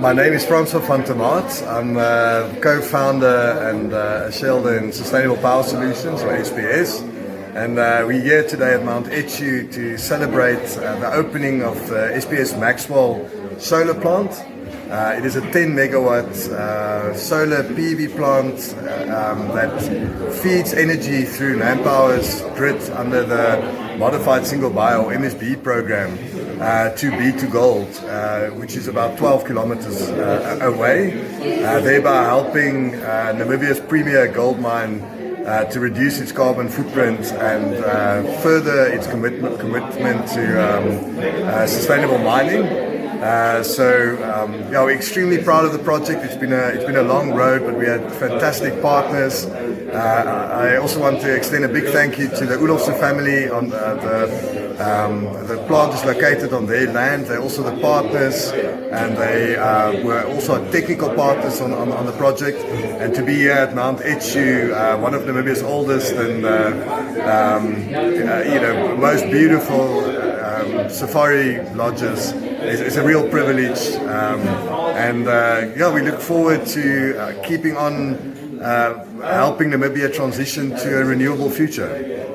My name is Francois van der Maat. I'm co-founder and a shareholder in Sustainable Power Solutions, or SPS. And we're here today at Mount Etchu to celebrate the opening of the SPS Maxwell solar plant. It is a 10 megawatt solar PV plant that feeds energy through Manpower's grid under the Modified Single Buyer or MSB program to B2Gold, which is about 12 kilometers away, thereby helping Namibia's premier gold mine to reduce its carbon footprint and further its commitment to sustainable mining. We're extremely proud of the project. It's been a long road, but we had fantastic partners. I also want to extend a big thank you to the Olofsen family. The plant is located on their land. They're also the partners, and they were also technical partners on the project. And to be here at Mount Etchu, one of Namibia's oldest and most beautiful safari lodges, is a real privilege, we look forward to keeping on helping Namibia transition to a renewable future.